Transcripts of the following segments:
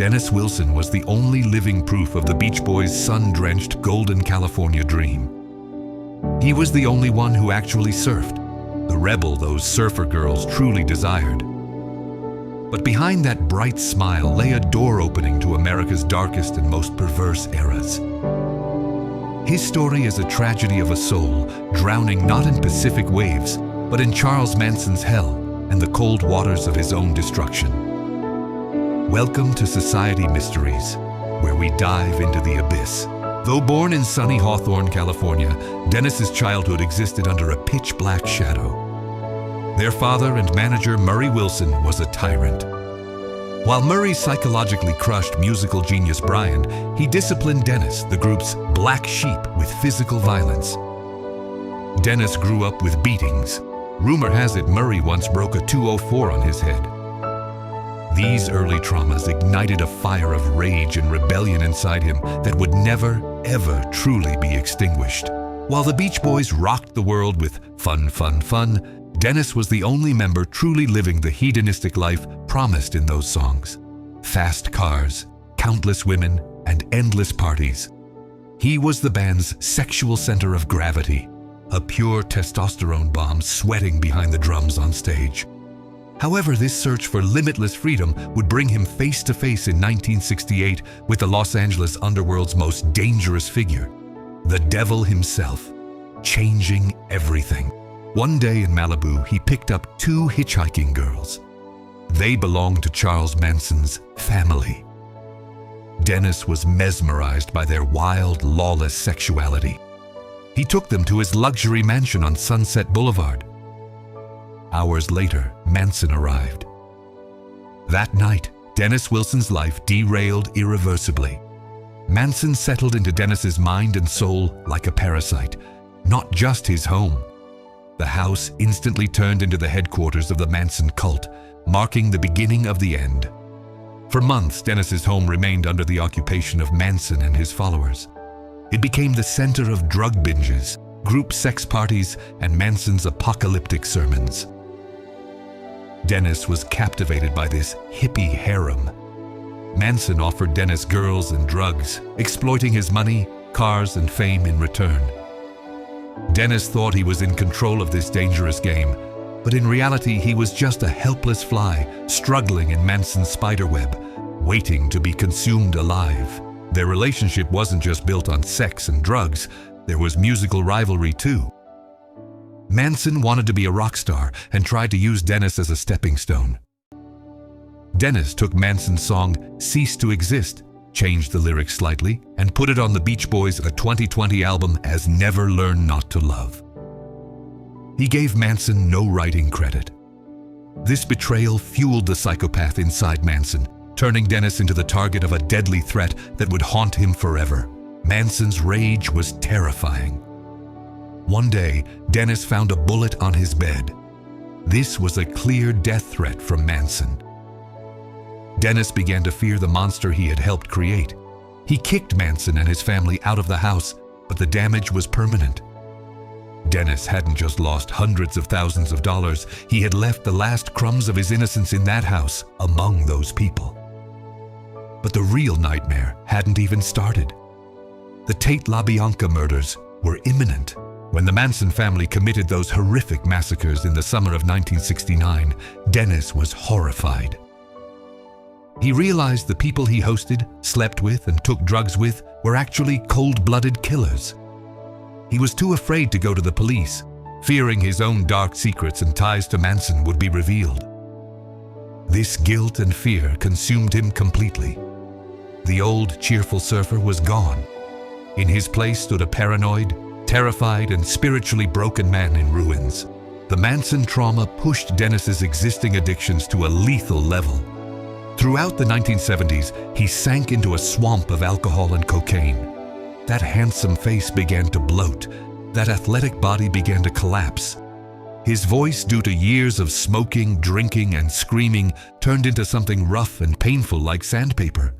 Dennis Wilson was the only living proof of the Beach Boys' sun-drenched golden California dream. He was the only one who actually surfed, the rebel those surfer girls truly desired. But behind that bright smile lay a door opening to America's darkest and most perverse eras. His story is a tragedy of a soul drowning not in Pacific waves, but in Charles Manson's hell and the cold waters of his own destruction. Welcome to Society Mysteries, where we dive into the abyss. Though born in sunny Hawthorne, California, Dennis's childhood existed under a pitch-black shadow. Their father and manager, Murray Wilson, was a tyrant. While Murray psychologically crushed musical genius Brian, he disciplined Dennis, the group's black sheep, with physical violence. Dennis grew up with beatings. Rumor has it Murray once broke a .204 on his head. These early traumas ignited a fire of rage and rebellion inside him that would never, ever truly be extinguished. While the Beach Boys rocked the world with fun, fun, fun, Dennis was the only member truly living the hedonistic life promised in those songs. Fast cars, countless women, and endless parties. He was the band's sexual center of gravity, a pure testosterone bomb sweating behind the drums on stage. However, this search for limitless freedom would bring him face to face in 1968 with the Los Angeles underworld's most dangerous figure, the devil himself, changing everything. One day in Malibu, he picked up two hitchhiking girls. They belonged to Charles Manson's family. Dennis was mesmerized by their wild, lawless sexuality. He took them to his luxury mansion on Sunset Boulevard. Hours later, Manson arrived. That night, Dennis Wilson's life derailed irreversibly. Manson settled into Dennis's mind and soul like a parasite, not just his home. The house instantly turned into the headquarters of the Manson cult, marking the beginning of the end. For months, Dennis's home remained under the occupation of Manson and his followers. It became the center of drug binges, group sex parties, and Manson's apocalyptic sermons. Dennis was captivated by this hippie harem. Manson offered Dennis girls and drugs, exploiting his money, cars, and fame in return. Dennis thought he was in control of this dangerous game, but in reality he was just a helpless fly struggling in Manson's spiderweb, waiting to be consumed alive. Their relationship wasn't just built on sex and drugs, there was musical rivalry too. Manson wanted to be a rock star and tried to use Dennis as a stepping stone. Dennis took Manson's song "Cease to Exist," changed the lyrics slightly, and put it on the Beach Boys' 2020 album as Never Learn Not to Love. He gave Manson no writing credit. This betrayal fueled the psychopath inside Manson, turning Dennis into the target of a deadly threat that would haunt him forever. Manson's rage was terrifying. One day, Dennis found a bullet on his bed. This was a clear death threat from Manson. Dennis began to fear the monster he had helped create. He kicked Manson and his family out of the house, but the damage was permanent. Dennis hadn't just lost hundreds of thousands of dollars, he had left the last crumbs of his innocence in that house among those people. But the real nightmare hadn't even started. The Tate-LaBianca murders were imminent. When the Manson family committed those horrific massacres in the summer of 1969, Dennis was horrified. He realized the people he hosted, slept with, and took drugs with were actually cold-blooded killers. He was too afraid to go to the police, fearing his own dark secrets and ties to Manson would be revealed. This guilt and fear consumed him completely. The old, cheerful surfer was gone. In his place stood a paranoid, terrified, and spiritually broken man in ruins. The Manson trauma pushed Dennis's existing addictions to a lethal level. Throughout the 1970s, he sank into a swamp of alcohol and cocaine. That handsome face began to bloat. That athletic body began to collapse. His voice, due to years of smoking, drinking, and screaming, turned into something rough and painful like sandpaper.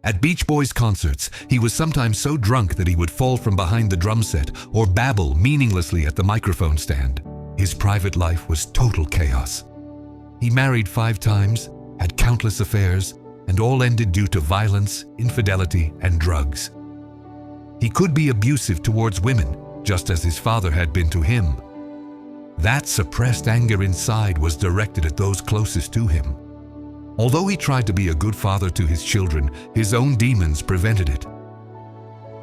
At Beach Boys concerts, he was sometimes so drunk that he would fall from behind the drum set or babble meaninglessly at the microphone stand. His private life was total chaos. He married 5 times, had countless affairs, and all ended due to violence, infidelity, and drugs. He could be abusive towards women, just as his father had been to him. That suppressed anger inside was directed at those closest to him. Although he tried to be a good father to his children, his own demons prevented it.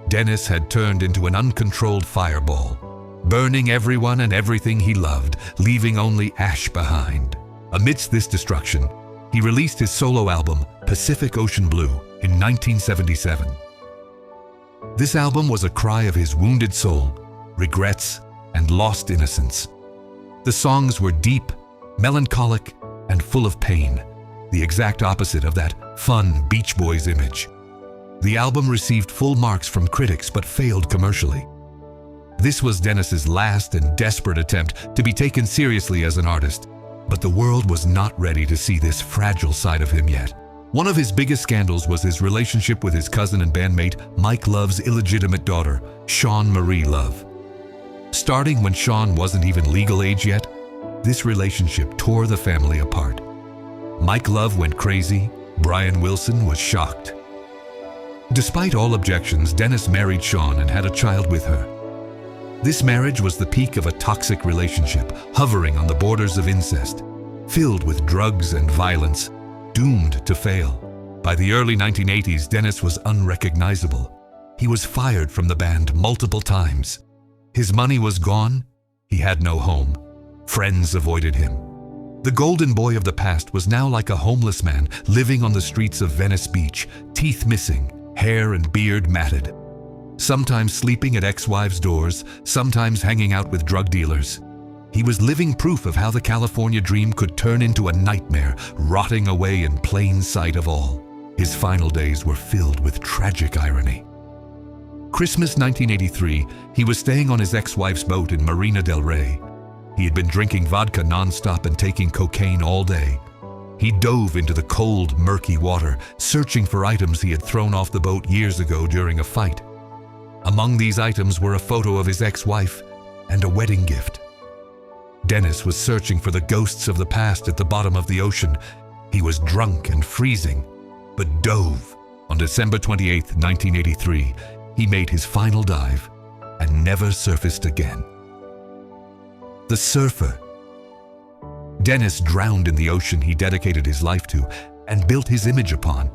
Dennis had turned into an uncontrolled fireball, burning everyone and everything he loved, leaving only ash behind. Amidst this destruction, he released his solo album, Pacific Ocean Blue, in 1977. This album was a cry of his wounded soul, regrets, and lost innocence. The songs were deep, melancholic, and full of pain, the exact opposite of that fun Beach Boys image. The album received full marks from critics but failed commercially. This was Dennis's last and desperate attempt to be taken seriously as an artist, but the world was not ready to see this fragile side of him yet. One of his biggest scandals was his relationship with his cousin and bandmate Mike Love's illegitimate daughter, Shawn Marie Love. Starting when Shawn wasn't even legal age yet, this relationship tore the family apart. Mike Love went crazy. Brian Wilson was shocked. Despite all objections, Dennis married Shawn and had a child with her. This marriage was the peak of a toxic relationship, hovering on the borders of incest, filled with drugs and violence, doomed to fail. By the early 1980s, Dennis was unrecognizable. He was fired from the band multiple times. His money was gone. He had no home. Friends avoided him. The golden boy of the past was now like a homeless man living on the streets of Venice Beach, teeth missing, hair and beard matted. Sometimes sleeping at ex-wives' doors, sometimes hanging out with drug dealers. He was living proof of how the California dream could turn into a nightmare, rotting away in plain sight of all. His final days were filled with tragic irony. Christmas 1983, he was staying on his ex-wife's boat in Marina del Rey. He had been drinking vodka nonstop and taking cocaine all day. He dove into the cold, murky water, searching for items he had thrown off the boat years ago during a fight. Among these items were a photo of his ex-wife and a wedding gift. Dennis was searching for the ghosts of the past at the bottom of the ocean. He was drunk and freezing, but dove. On December 28, 1983, he made his final dive and never surfaced again. The surfer. Dennis drowned in the ocean he dedicated his life to and built his image upon.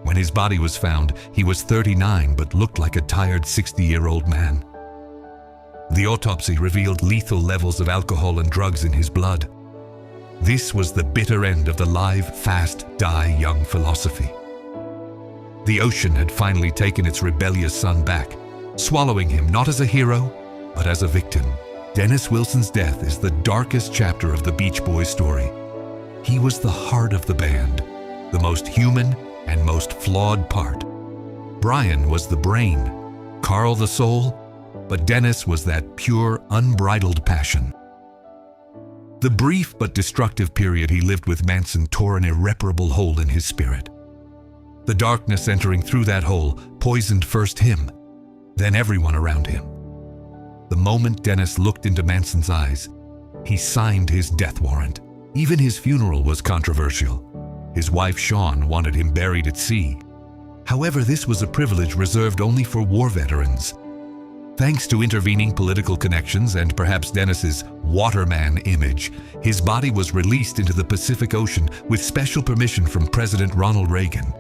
When his body was found, he was 39 but looked like a tired 60-year-old man. The autopsy revealed lethal levels of alcohol and drugs in his blood. This was the bitter end of the live, fast, die young philosophy. The ocean had finally taken its rebellious son back, swallowing him not as a hero, but as a victim. Dennis Wilson's death is the darkest chapter of the Beach Boys story. He was the heart of the band, the most human and most flawed part. Brian was the brain, Carl the soul, but Dennis was that pure, unbridled passion. The brief but destructive period he lived with Manson tore an irreparable hole in his spirit. The darkness entering through that hole poisoned first him, then everyone around him. The moment Dennis looked into Manson's eyes, he signed his death warrant. Even his funeral was controversial. His wife Shawn wanted him buried at sea. However, this was a privilege reserved only for war veterans. Thanks to intervening political connections and perhaps Dennis's waterman image, his body was released into the Pacific Ocean with special permission from President Ronald Reagan.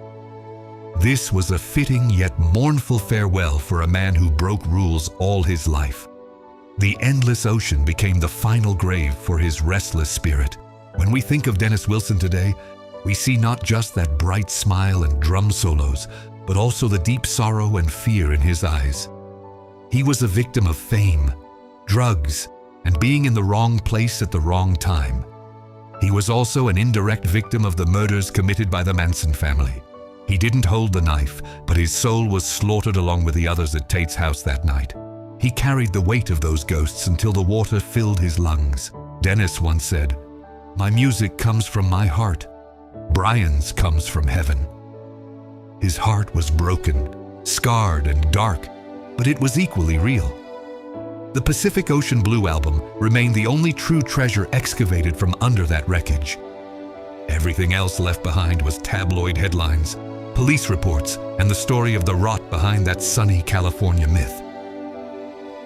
This was a fitting yet mournful farewell for a man who broke rules all his life. The endless ocean became the final grave for his restless spirit. When we think of Dennis Wilson today, we see not just that bright smile and drum solos, but also the deep sorrow and fear in his eyes. He was a victim of fame, drugs, and being in the wrong place at the wrong time. He was also an indirect victim of the murders committed by the Manson family. He didn't hold the knife, but his soul was slaughtered along with the others at Tate's house that night. He carried the weight of those ghosts until the water filled his lungs. Dennis once said, "My music comes from my heart. Brian's comes from heaven." His heart was broken, scarred and dark, but it was equally real. The Pacific Ocean Blue album remained the only true treasure excavated from under that wreckage. Everything else left behind was tabloid headlines, police reports, and the story of the rot behind that sunny California myth.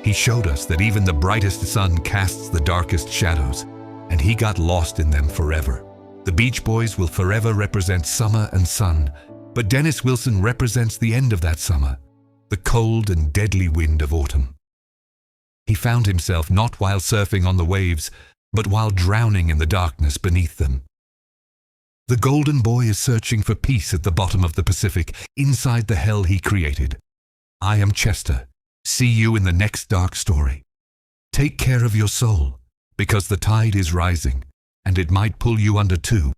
He showed us that even the brightest sun casts the darkest shadows, and he got lost in them forever. The Beach Boys will forever represent summer and sun, but Dennis Wilson represents the end of that summer, the cold and deadly wind of autumn. He found himself not while surfing on the waves, but while drowning in the darkness beneath them. The golden boy is searching for peace at the bottom of the Pacific, inside the hell he created. I am Chester. See you in the next dark story. Take care of your soul, because the tide is rising, and it might pull you under too.